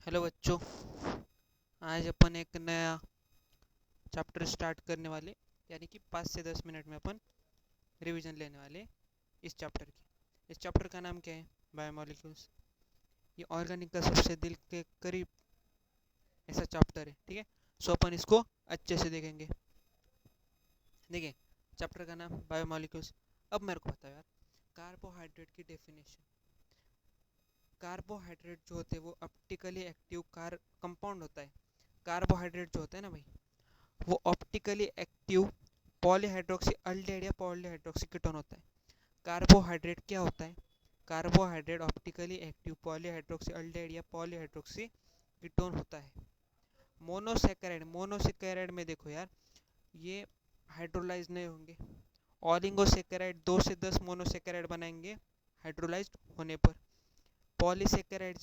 Hello बच्चों। आज अपन एक नया चैप्टर स्टार्ट करने वाले, यानी कि 5 से 10 मिनट में अपन रिवीजन लेने वाले इस चैप्टर की। इस चैप्टर का नाम क्या है? बायोमोलिक्यूल्स। ये ऑर्गेनिक का सबसे दिल के करीब ऐसा चैप्टर है, ठीक है। सो अपन इसको अच्छे से देखेंगे। देखिए, चैप्टर का नाम बायोमोलिक्यूल्स। अब मेरे को बताओ यार, कार्बोहाइड्रेट की डेफिनेशन। कार्बोहाइड्रेट जो होते हैं वो ऑप्टिकली एक्टिव कंपाउंड होता है। कार्बोहाइड्रेट जो होता है ना भाई, वो ऑप्टिकली एक्टिव पॉलीहाइड्रोक्सी अल्डेहाइड या पॉलीहाइड्रोक्सी कीटोन होता है। कार्बोहाइड्रेट क्या होता है? Carbohydrate optically active polyhydroxy aldehyde या पॉलीहाइड्रोक्सी कीटोन होता है। मोनोसेकेराइड, मोनोसेकेराइड में देखो यार, ये हाइड्रोलाइज नहीं होंगे। ऑलिगोसेकेराइड 2 से 10 मोनोसेकेराइड बनाएंगे हाइड्रोलाइज्ड होने पर। पॉलीसेकेराइड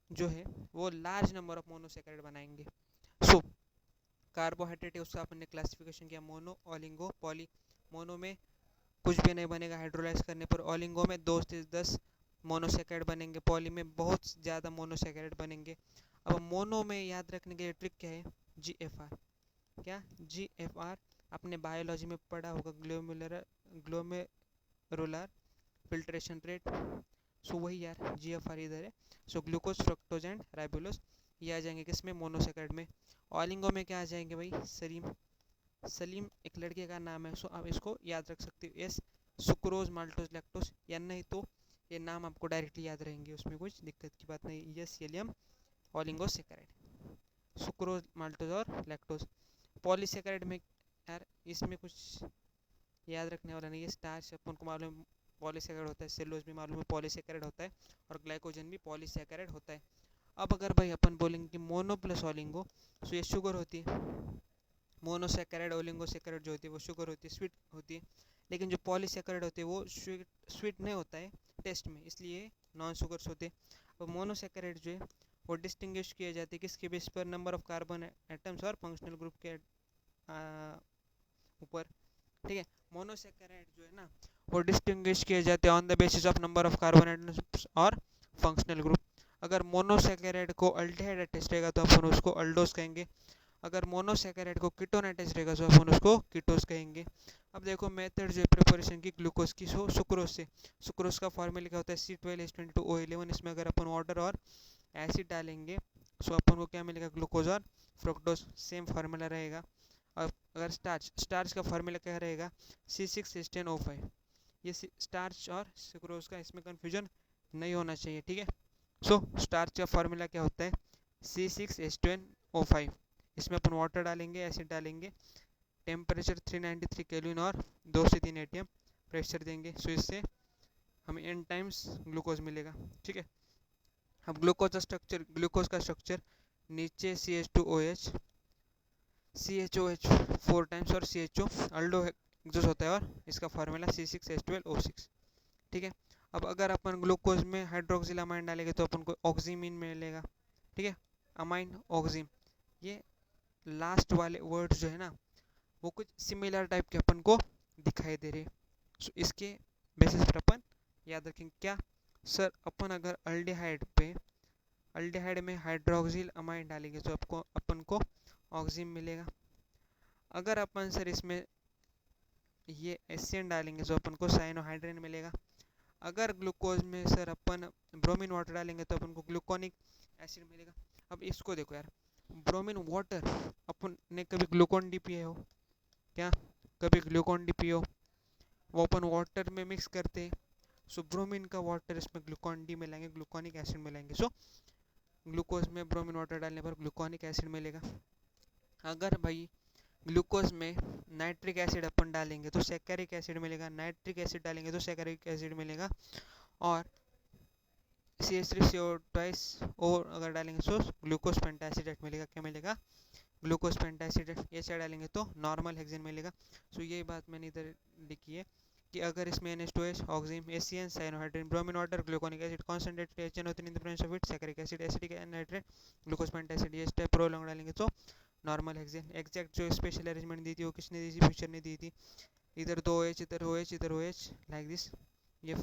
जो है वो लार्ज नंबर ऑफ मोनोसेकेराइड बनाएंगे। सो कार्बोहाइड्रेट है, उसका अपन ने क्लासिफिकेशन किया मोनो, ऑलिंगो, पॉली। मोनो में कुछ भी नहीं बनेगा हाइड्रोलाइज करने पर। ऑलिंगो में 2 से 10 मोनोसेकेराइड बनेंगे। पॉली में बहुत ज़्यादा मोनोसेकेराइड बनेंगे। अब मोनो में याद रखने के लिए ट्रिक क्या है? GFR। क्या? GFR आपने बायोलॉजी में पढ़ा होगा, ग्लोमेरुलर फिल्ट्रेशन रेट। सो वही यार, GFR इधर है। सो ग्लूकोज, फ्रक्टोज एंड राइबोलोज ये आ जाएंगे किसमें? मोनोसेकेराइड में। ऑलिंगो में क्या आ जाएंगे भाई? सलीम। सलीम एक लड़के का नाम है, सो आप इसको याद रख सकते हो, एस। सुक्रोज, माल्टोज, लैक्टोज, या नहीं तो ये नाम आपको डायरेक्टली याद रहेंगे, उसमें कुछ दिक्कत की बात नहीं। यस, एलियम ऑलिंगोसेकेराइड, सुक्रोज, माल्टोज और लैक्टोज। पॉलीसेकेराइड में यार इसमें कुछ याद रखने वाला नहीं है। स्टार्च अपन को मालूम है पॉलीसेकेराइड होता है, सेलुलोज भी मालूम है पॉलीसेकेराइड होता है, और ग्लाइकोजन भी पॉलीसेकेराइड होता है। अब अगर भाई अपन बोलेंगे कि मोनो प्लस ऑलिंगो, तो ये शुगर होती है। मोनोसेकेराइड ओलिगोसेकेराइड जो होती है वो शुगर होती है, स्वीट होती है। लेकिन जो पॉलीसेकेराइड होती है वो स्वीट नहीं होता है टेस्ट में, इसलिए नॉन शुगर्स होते हैं। और मोनोसेकेराइड जो है वो डिस्टिंग्विश किए जाते हैं किसके बेस पर? नंबर ऑफ कार्बन एटम्स और फंक्शनल ग्रुप के ऊपर, ठीक है। मोनोसेकेराइड जो है ना, वो डिस्टिंग्विश किए जाते हैं on the basis of number of carbon atoms और फंक्शनल ग्रुप। अगर मोनोसेकेराइड को अल्डेहाइड अटैच रहेगा तो अपन उसको अल्डोज कहेंगे। अगर मोनोसेकेराइड को कीटोन अटैच रहेगा तो अपन उसको कीटोस कहेंगे। अब देखो मेथड जो है प्रिपरेशन की ग्लूकोज की, सो सुक्रोज से। सुक्रोज का फॉर्मूला क्या होता है? C12H22O11। इसमें अगर अपन वाटर और एसिड डालेंगे सो अपन को क्या मिलेगा? ग्लूकोज और फ्रुक्टोज, सेम फार्मूला रहेगा। अब अगर स्टार्च, स्टार्च का फार्मूला क्या रहेगा? C6H10O5। ये स्टार्च और सुक्रोज का इसमें कन्फ्यूजन नहीं होना चाहिए, ठीक है। सो स्टार्च का फार्मूला क्या होता है? C6H10O5। इसमें अपन वाटर डालेंगे, एसिड डालेंगे, टेम्परेचर 393 केल्विन और 2 से 3 ATM प्रेशर देंगे। सो इससे हमें n टाइम्स ग्लूकोज मिलेगा, ठीक है। अब ग्लूकोज का स्ट्रक्चर नीचे CH2OH, CHOH 4 टाइम्स और CHO अल्डो एग्जॉस्ट होता है, और इसका फार्मूला C6H12O6, ठीक है। अब अगर अपन ग्लूकोज में हाइड्रोक्सिल अमाइन डालेंगे तो अपन को ऑक्सीमीन मिलेगा, ठीक है। अमाइन, ऑक्सीम, ये लास्ट वाले वर्ड्स जो है ना वो कुछ सिमिलर टाइप के अपन को दिखाई दे रहे। सो इसके बेसिस पर अपन याद रखेंगे क्या? सर अपन अगर अल्डेहाइड में हाइड्रोक्सिल अमाइन डालेंगे तो अपन को ऑक्सीम मिलेगा। अगर अपन सर इसमें ये एसियन डालेंगे तो अपन को साइनोहाइड्रिन मिलेगा। अगर ग्लूकोज में सर अपन ब्रोमीन वाटर डालेंगे तो अपन को ग्लूकोनिक एसिड मिलेगा। अब इसको देखो यार, ब्रोमीन वाटर, अपन ने कभी ग्लूकोन डी पिए हो क्या? कभी ग्लूकोन डी पियो, वो अपन वाटर में मिक्स करते हैं। सो ब्रोमीन का वाटर इसमें ग्लूकोन डी मिलाएंगे, ग्लूकोनिक एसिड मिलाएंगे। सो ग्लूकोज में ब्रोमीन वाटर डालने पर ग्लूकोनिक एसिड मिलेगा। अगर भाई ग्लूकोज में नाइट्रिक एसिड अपन डालेंगे तो सैकेरिक एसिड मिलेगा, नाइट्रिक एसिड डालेंगे तो सैकेरिक एसिड मिलेगा, और CH3CO ट्वाइस और अगर डालेंगे तो ग्लूकोज पेंटासिडेट मिलेगा। क्या मिलेगा? ग्लूकोज पेंटासिडेट। ये से डालेंगे तो नॉर्मल हेक्सेन मिलेगा। सो ये बात मैंने इधर लिखी है कि अगर इसमें NH2H, ऑक्सीम, एसियन, cyanohydrin, bromine water, gluconic acid, concentrated HNO3 in the presence of it, saccharic acid, acidic anhydride, glucose पेंटासिड, ये स्टेप प्रोलॉन्ग डालेंगे तो नॉर्मल हेक्सेन। एग्जैक्ट जो स्पेशल अरेंजमेंट दी थी वो किसने दी थी? फ्यूचर ने दी थी। इधर 2H, इधर OH, इधर OH, लाइक दिस ये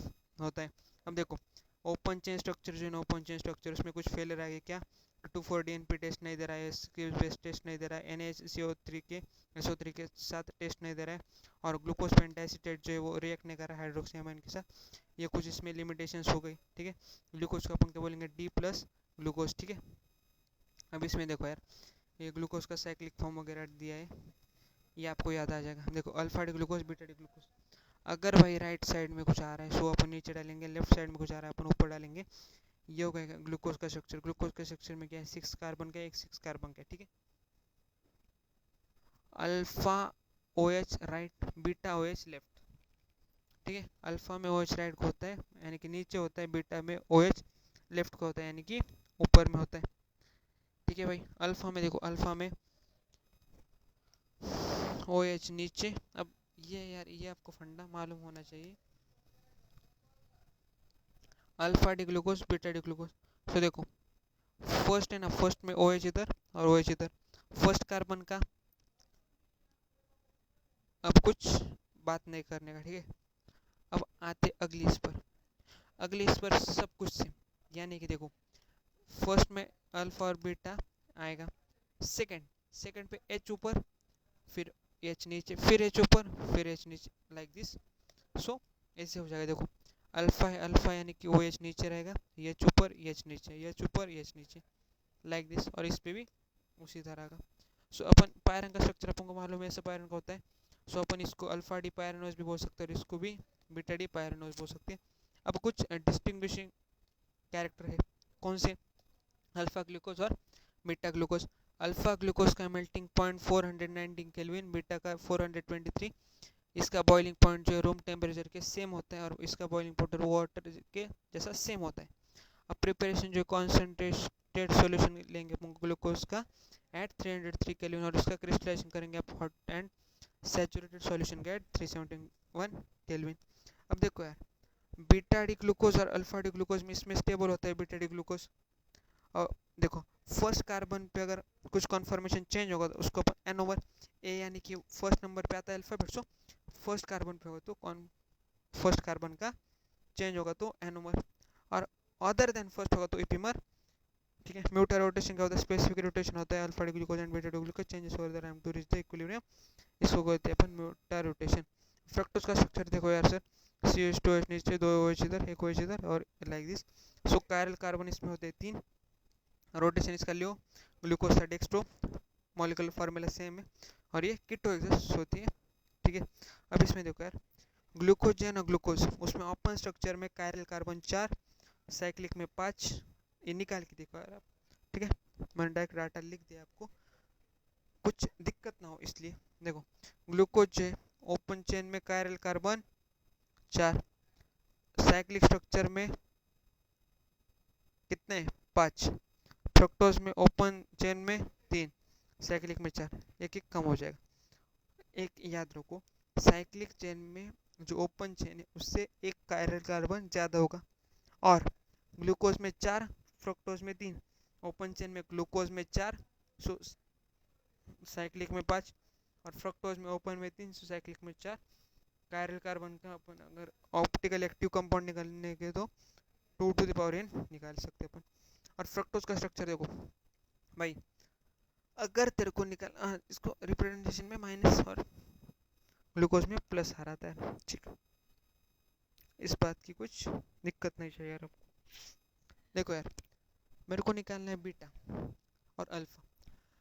होता है। अब देखो ओपन चेन स्ट्रक्चर जो है ना, ओपन चेन स्ट्रक्चर, उसमें कुछ फेलियर आ गया क्या, 2,4-DNP टेस्ट नहीं दे रहा है, स्किल बेस्ड टेस्ट नहीं दे रहा है, NaCO3 के साथ टेस्ट नहीं दे रहा है, और ग्लूकोज पेंटासिटेट जो है वो रिएक्ट नहीं कर रहा है हाइड्रोक्सीअमाइन के साथ। ये कुछ इसमें लिमिटेशंस हो गई, ठीक है। ग्लूकोज को अपन क्या बोलेंगे, डी प्लस ग्लूकोज, ठीक है। अब इसमें देखो यार, ये ग्लूकोज का साइक्लिक फॉर्म वगैरह दिया है, ये आपको याद आ जाएगा। देखो alpha D glucose, beta D glucose. अगर भाई राइट साइड में कुछ आ रहा है सो अपन नीचे डालेंगे, लेफ्ट साइड में कुछ आ रहा है अपन ऊपर डालेंगे। ये हो गया ग्लूकोज का स्ट्रक्चर। ग्लूकोज के स्ट्रक्चर में क्या है, 6 कार्बन का, एक 6 कार्बन का, ठीक है। Alpha OH right, beta OH left, ठीक है। अल्फा में OH राइट को होता है यानी कि नीचे होता है, बीटा में OH लेफ्ट को होता है यानी कि ऊपर में होता है, ठीक है भाई। अल्फा में देखो, अल्फा में OH नीचे। अब ये यार, ये आपको फंडा मालूम होना चाहिए, alpha D glucose, beta D glucose. तो देखो फर्स्ट है ना, फर्स्ट में OH इधर और OH इधर, फर्स्ट कार्बन का अब कुछ बात नहीं करने का, ठीक है। अब आते अगली इस पर, अगली इस पर सब कुछ सेम, यानी कि देखो फर्स्ट में अल्फा और बीटा आएगा, सेकंड सेकंड पे H ऊपर, फिर H नीचे, फिर H ऊपर, फिर H नीचे, लाइक दिस। सो ऐसे हो जाएगा। देखो अल्फा है, अल्फा यानी कि OH नीचे रहेगा, H ऊपर, H नीचे, H ऊपर, H नीचे, लाइक दिस। और इस पे भी उसी तरह का। सो अपन पायरन का स्ट्रक्चर अपन को मालूम है, ऐसे पायरन का होता है। सो अपन इसको अल्फा डी पायरनोज भी बोल सकते हैं, और इसको भी बीटा डी पायरनोज बोल सकते हैं। अब कुछ डिस्टिंग्विशिंग कैरेक्टर है, कौन से, अल्फा ग्लूकोज और बीटा ग्लूकोज। अल्फा ग्लूकोज का मेल्टिंग पॉइंट 419 केल्विन, बीटा का 423। इसका बॉइलिंग पॉइंट जो है रूम टेम्परेचर के सेम होता है, और इसका बॉइलिंग पॉइंट वाटर के जैसा सेम होता है। अब प्रिपरेशन जो कॉन्सेंट्रेटेड सॉल्यूशन लेंगे ग्लूकोज का एट 303 केल्विन, और इसका क्रिस्टलाइजेशन करेंगे आप हॉट एंड सैचुरेटेड सॉल्यूशन के एट 371 केल्विन। अब देखो यार, बीटा डी ग्लूकोज और अल्फा डी ग्लूकोज में इसमें स्टेबल होता है बीटा डी ग्लूकोज। और देखो फर्स्ट कार्बन पे अगर कुछ कॉन्फर्मेशन चेंज होगा तो उसको अपन N ओवर A, यानी कि फर्स्ट नंबर पे आता है अल्फाबेट, सो फर्स्ट कार्बन पे होगा तो कौन, फर्स्ट कार्बन का चेंज होगा तो N ओवर, और अदर देन फर्स्ट होगा तो इपिमर, ठीक है। म्यूटा रोटेशन का होता है, स्पेसिफिक रोटेशन होता है alpha D glucose and beta D glucose changes over the time to reach the equilibrium, इसको कहते हैं अपन म्यूटा रोटेशन। फ्रक्टोज का स्ट्रक्चर देखो यार सर, CH2H नीचे, 2 OH इधर, 1 OH इधर, और like this. So chiral carbon इसमें होते हैं 3, रोटेशन इसका लियो, ग्लूकोज का डेक्स्ट्रो, मॉलिक्यूलर फार्मूला सेम है, और ये कीटो एग्जिस्ट होती है, ठीक है। अब इसमें देखो यार, ग्लूकोज जो है ना, ग्लूकोज उसमें ओपन स्ट्रक्चर में कायरल कार्बन 4, साइक्लिक में 5, ये निकाल के देखो यार आप, ठीक है। मैंने डायरेक्ट डाटा लिख दिया आपको, कुछ दिक्कत ना हो इसलिए। देखो ग्लूकोज जो है ओपन चेन में कायरल कार्बन 4, साइक्लिक स्ट्रक्चर में कितने, 5, फ्रक्टोज में ओपन चेन में 3, साइक्लिक में 4, एक एक कम हो जाएगा। एक याद रखो, साइक्लिक चेन में जो ओपन चेन है उससे एक कायरल कार्बन ज़्यादा होगा, और ग्लूकोज में 4, फ्रक्टोज में 3, ओपन चेन में ग्लूकोज में 4, सो साइक्लिक में 5, और फ्रक्टोज में ओपन में 3, सो साइक्लिक में 4। कायरल कार्बन का अपन अगर ऑप्टिकल एक्टिव कंपाउंड निकालने के तो 2n निकाल सकते अपन। और फ्रक्टोज का स्ट्रक्चर देखो भाई, अगर तेरे को निकाल इसको रिप्रेजेंटेशन में माइनस और ग्लूकोज में प्लस आ रहा है, ठीक, इस बात की कुछ दिक्कत नहीं चाहिए यार आपको। देखो यार, मेरे को निकालना है बीटा और अल्फा,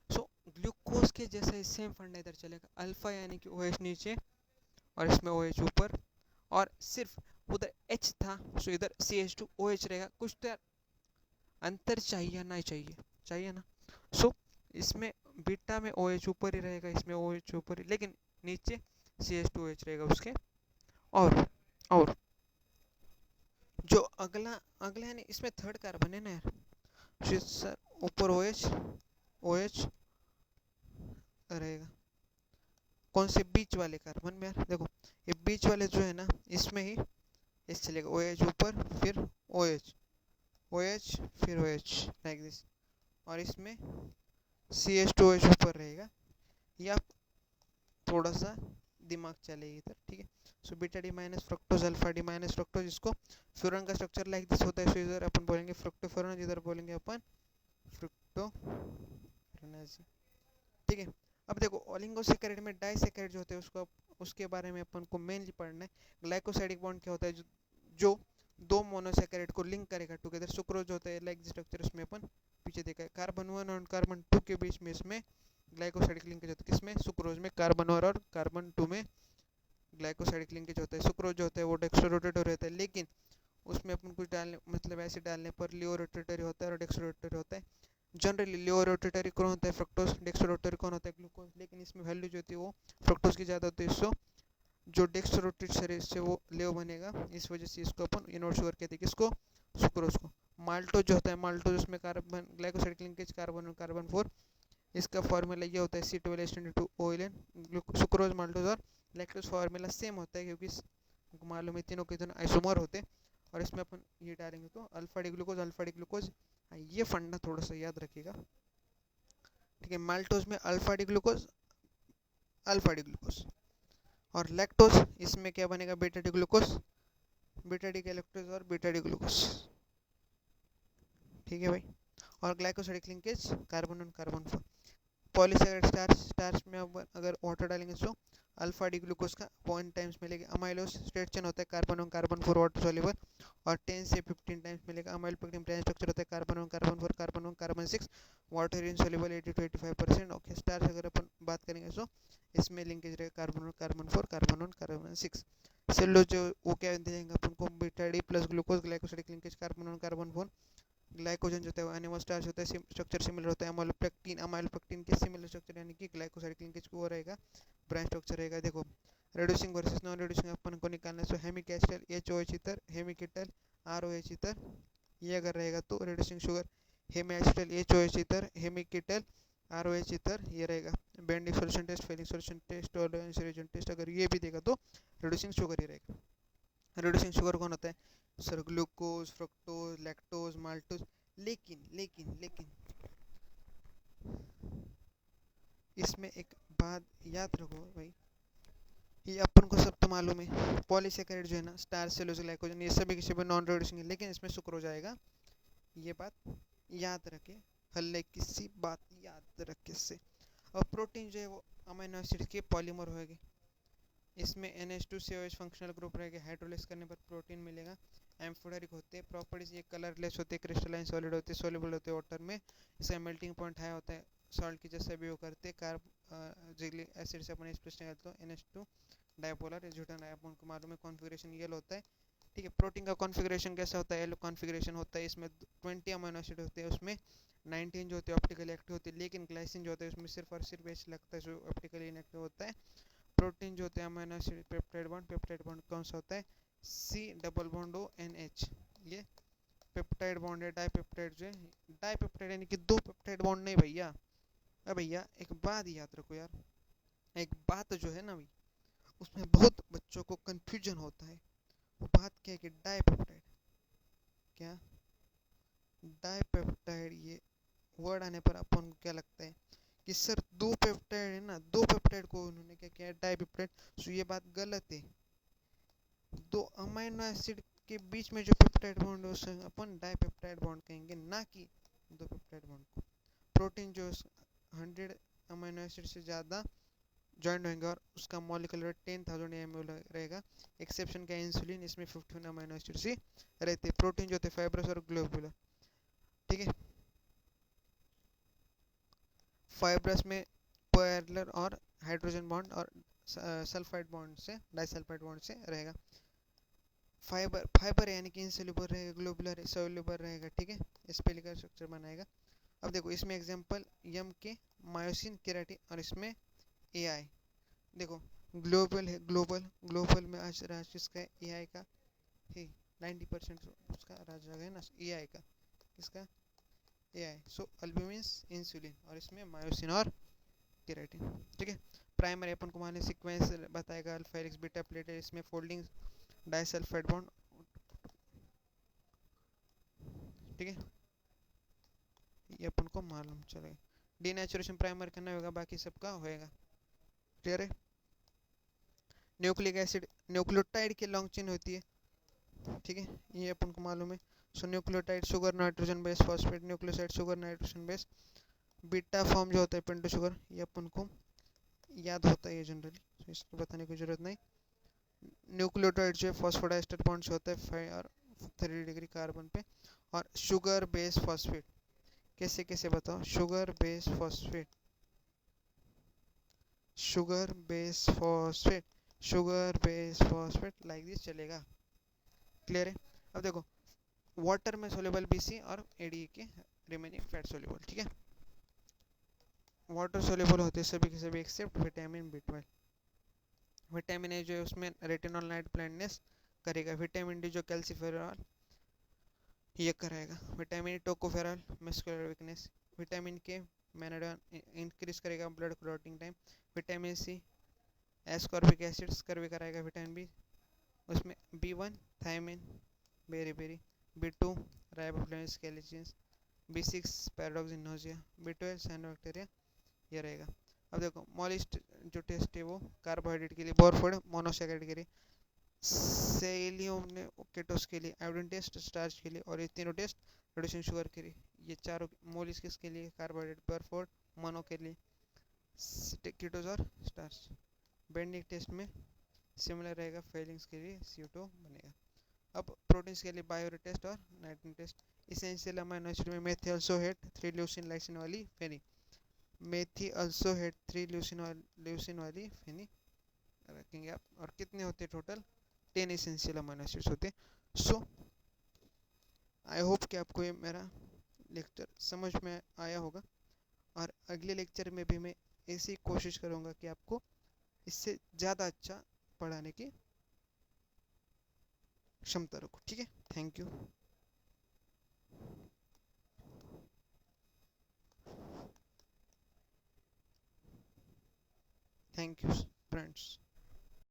सो ग्लूकोज के जैसा ही सेम फंडा इधर चलेगा, अल्फा यानी कि OH नीचे और इसमें OH ऊपर, और सिर्फ उधर H था सो इधर CH2OH रहेगा। कुछ तो यार अंतर चाहिए ना, चाहिए चाहिए ना। सो इसमें बीटा में OH ऊपर ही रहेगा, इसमें OH ऊपर ही, लेकिन नीचे CH2OH रहेगा उसके। और जो अगला अगला यानी इसमें थर्ड कार्बन है ना यार, सर ऊपर OH रहेगा, कौन से, बीच वाले कार्बन में यार। देखो ये बीच वाले जो है ना, इसमें ही इस चलेगा, OH ऊपर, फिर OH फिर OH, लाइक दिस, और इसमें CH2OH ऊपर रहेगा। ये आप थोड़ा सा दिमाग चलेगी इधर, ठीक है। So beta D minus fructose alpha D minus fructose, इसको फ्यूरन का स्ट्रक्चर लाइक दिस होता है। सो इधर अपन बोलेंगे फ्रुक्टोफ्यूरन, इधर बोलेंगे अपन फ्रुक्टोफ्यूरनेज, ठीक है। अब देखो ओलिगोसैकेराइड में डाइसैकेराइड जो होते हैं उसको उसके बारे में अपन को मेनली पढ़ना है। ग्लाइकोसाइडिक बॉन्ड क्या होता है, जो दो मोनोसैकेराइड को लिंक करेगा टुगेदर। सुक्रोज होता है लाइक स्ट्रक्चर, उसमें अपन पीछे देखा है कार्बन 1 और कार्बन 2 के बीच में इसमें ग्लाइकोसाइडिक लिंकेज होता है। किसमें, सुक्रोज में कार्बन 1 और कार्बन 2 में ग्लाइकोसाइडिक लिंकेज होता है। सुक्रोज जो होता है वो डेक्सट्रोरोटेटर रहता है, लेकिन उसमें अपन कुछ डालने मतलब ऐसे डालने पर लियो रोटेटरी होता है और डेक्सट्रोरोटेटरी होता है। जनरली लियो रोटेटरी कौन होता है, फ्रक्टोज, डेक्सट्रोरोटेटरी कौन होता है, ग्लूकोज, लेकिन इसमें वैल्यू जो होती है वो फ्रक्टोज की ज़्यादा होती है। सो जो डेक्सट्रोरोटेट शरीर से वो लियो बनेगा, इस वजह से इसको अपन इनोड शुगर कहते हैं। किसको, सुक्रोज को। माल्टोज जो होता है, माल्टोज उसमें कार्बन ग्लाइकोसाइडिक लिंकेज कार्बन और कार्बन 4, इसका फॉर्मूला ये होता है C12H22OLN। सुक्रोज, माल्टोज और लैक्टोज फॉर्मूला सेम होता है, क्योंकि मालूम है तीनों के दोनों आइसोमर होते हैं। और इसमें अपन ये डालेंगे तो alpha D glucose, alpha D glucose, ये फंडा थोड़ा सा याद रखिएगा, ठीक है। माल्टोज में alpha D glucose, alpha D glucose, और लैक्टोज इसमें क्या बनेगा, beta D glucose, beta D electrons और बीटा डी ग्लूकोज, ठीक है भाई। और ग्लाइकोसाइडिक लिंकेज कार्बन और कार्बन 4। पॉलीसैकेराइड स्टार्च, स्टार्च में अगर वाटर डालेंगे तो अल्फा डी ग्लूकोज का 0 टाइम्स मिलेगा। अमाइलोज स्ट्रेट चेन होता है, कार्बन और कार्बन 4 वाटर सॉल्युबल, और 10 से 15 टाइम्स मिलेगा। अमाइल पेक्टिन ब्रांच स्ट्रक्चर होता है, कार्बन और कार्बन 4, कार्बन और carbon 6, water insoluble 80 to 85%। Okay, starch अगर अपन बात करेंगे तो इसमें लिंकेज रहेगा कार्बन और कार्बन 4, कार्बन और कार्बन 6। सेलुलोज जो वो क्या देंगे अपन को, beta D plus glucose, glycosidic linkage carbon और कार्बन 4। ग्लाइकोजन जो होता है एनिमल स्टार्च होता है, स्ट्रक्चर सिमिलर होता है। अमाइलोपेक्टिन के सिमिलर स्ट्रक्चर, यानी कि ग्लाइकोसाइडिक लिंकेज को रहेगा, ब्रांच स्ट्रक्चर रहेगा। देखो रिड्यूसिंग वर्सेस नॉन रिड्यूसिंग अपन को निकालना है। So hemiacetal HOH ether, hemiketal ROH ether, ये अगर रहेगा तो reducing sugar. Hemiacetal HOH ether, hemiketal ROH ether, ये रहेगा। Benedict's solution test, Fehling solution test, Tollens reagent test अगर ये भी देगा तो रिड्यूसिंग शुगर ही रहेगा। रिड्यूसिंग शुगर कौन होता है, sir glucose, fructose, lactose, maltose. लेकिन लेकिन लेकिन इसमें एक बात याद रखो भाई, ये अपन को सब तो मालूम है, पॉलीसैकेराइड जो है ना, स्टार्च, सेलुलोज, ग्लाइकोजन, ये सभी किसी भी नॉन रिड्यूसिंग है, लेकिन इसमें सुक्रोज आएगा। ये बात याद रखे, हल्ले किसी बात याद रखे से। और प्रोटीन जो है वो अमीनो एसिड के पॉलीमर होएगी। इसमें NH2COH फंक्शनल ग्रुप रहेगा, हाइड्रोलाइज करने पर प्रोटीन मिलेगा। एम्फोटेरिक होते हैं, प्रॉपर्टीज ये कलरलेस होते हैं, क्रिस्टलाइन सॉलिड होते हैं, सोल्यूबल होते हैं वाटर में। इसका मेल्टिंग पॉइंट हाई होता है, सॉल्ट की जैसे भी वो करते हैं। कार्बोक्सिलिक एसिड से अपन एक्सप्रेस निकालते हैं, NH2 डाइपोलर, झूठा अपन को मालूम है कॉन्फ़िगरेशन ये होता है, ठीक है। प्रोटीन का कॉन्फ़िगरेशन कैसा होता है, एल कॉन्फ़िगरेशन होता है। इसमें 20 अमीनो एसिड होते हैं, उसमें 19 जो होते हैं ऑप्टिकली एक्टिव होते हैं, लेकिन ग्लाइसिन जो होता है उसमें सिर्फ और सिर्फ ऐसे लगता है जो ऑप्टिकली इनएक्टिव होता है। प्रोटीन जो होते हैं अमीनो एसिड पेप्टाइड बॉन्ड कौन सा होता है, C डबल बॉन्ड ONH, ये पेप्टाइड बॉन्ड है। डाइपेप्टाइड जो है, डाइपेप्टाइड यानी कि दो पेप्टाइड बॉन्ड नहीं भैया। अब भैया एक बात याद रखो यार, एक बात जो है ना भाई, उसमें बहुत बच्चों को कंफ्यूजन होता है। वो बात क्या है कि डाइपेप्टाइड, क्या डाइपेप्टाइड, ये वर्ड आने पर अपन को क्या लगता है कि सर दो पेप्टाइड है ना, दो पेप्टाइड को उन्होंने क्या किया, डाइपेप्टाइड। सो ये बात गलत है। दो अमीनो एसिड के बीच में जो पेप्टाइड बॉन्ड है उसे अपन डाइपेप्टाइड बॉन्ड कहेंगे, ना कि दो पेप्टाइड बॉन्ड को। प्रोटीन जो 100 अमीनो एसिड से ज़्यादा ज्वाइंट होंगे और उसका मॉलिक्यूलर 10,000 AMU रहेगा। एक्सेप्शन क्या है, इंसुलिन, इसमें 15 अमीनो एसिड से रहते। प्रोटीन जो होते फाइब्रस और ग्लोबुलर, ठीक है। फाइब्रस में पैरेलल और हाइड्रोजन बॉन्ड और सल्फाइड बॉन्ड से, डाइसल्फाइड बॉन्ड से रहेगा। फाइबर फाइबर यानी कि इनसोल्यूबल रहेगा, ग्लोबुलर सोल्यूबल रहेगा, ठीक है। इस पे लिखा स्ट्रक्चर बनाएगा। अब देखो इसमें एग्जांपल यम के मायोसिन केराटिन, और इसमें AI। देखो ग्लोबल है, ग्लोबल ग्लोबल में आज राज किसका है, AI का है। 90% उसका राज है ना AI का, किसका, AI। सो अल्बुमिन, इंसुलिन, और इसमें मायोसिन और केराटिन, ठीक है। प्राइमरी अपन को माने सीक्वेंस बताएगा, अल्फा हेलिक्स, बीटा प्लेट है, इसमें फोल्डिंग डाइसल्फाइड बॉन्ड, ठीक है। ये अपन को मालूम चलेगा। डीनेचुरेशन प्राइमर करना होगा, बाकी सबका होएगा, क्लियर है। न्यूक्लिक एसिड न्यूक्लियोटाइड की लॉन्ग चेन होती है, ठीक है, ये अपन को मालूम है। So nucleotide sugar nitrogen base phosphate, nucleoside sugar nitrogen base, beta form जो होता है पेंटो शुगर, ये अपन को याद होता है ये जनरली, तो इसको बताने की जरूरत नहीं। न्यूक्लियोटाइड जो है फॉस्फोडाइस्टर बॉन्ड से होता है 5 और 3 डिग्री कार्बन पे। और शुगर बेस फॉस्फेट कैसे कैसे बताओ, sugar base phosphate, sugar base phosphate, sugar base phosphate like this चलेगा। क्लियर है। अब देखो वाटर में सोल्यूबल बीसी और एडीई के रिमेनिंग फैट सोल्यूबल, ठीक है। वाटर सोल्यूबल होते हैं सभी के सभी except vitamin B 12। Vitamin A जो है उसमें रेटिनॉल नाइट ब्लाइंडनेस करेगा, विटामिन डी जो कैल्सिफेरॉल ये कराएगा, vitamin E tocopherol muscular weakness, vitamin K menadione increase करेगा blood clotting time, vitamin C ascorbic acid scurvy कराएगा, विटामिन बी उसमें B 1 thiamine beriberi, B 2 riboflavin स्केलेजिन्स, B 6 pyridoxine नोजिया, B 12 cyanobacteria, ये रहेगा। अब देखो मॉलिस्ट जो टेस्ट है वो कार्बोहाइड्रेट के लिए, बोरफोर्ड मोनोसैकेराइड के लिए, सेलियम ने केटोस के लिए, आयोडीन टेस्ट स्टार्च के लिए, और ये तीनों टेस्ट रिड्यूसिंग शुगर के लिए। ये चारों मोलिस किसके लिए, कार्बोहाइड्रेट, बोरफोर्ड मोनो के लिए, कीटोस और स्टार्च। बेंडिंग टेस्ट में सिमिलर रहेगा, फेलिंग्स के लिए CO2 बनेगा। अब प्रोटीन्स के लिए बायोरी टेस्ट और nitrogen test. Essential amino acid में मेथी अल्सो हेड 3 ल्यूसिन लाइसिन वाली फेनी, मेथी अल्सो हेड 3 ल्यूसिन वाली फेनी रखेंगे आप। और कितने होते हैं टोटल, 10 इसेंशियल अमीनो एसिड्स होते हैं। सो आई होप कि आपको ये मेरा लेक्चर समझ में आया होगा, और अगले लेक्चर में भी मैं ऐसी कोशिश करूँगा कि आपको इससे ज़्यादा अच्छा पढ़ाने की क्षमता रखूँ, ठीक है। Thank you. Thank you friends.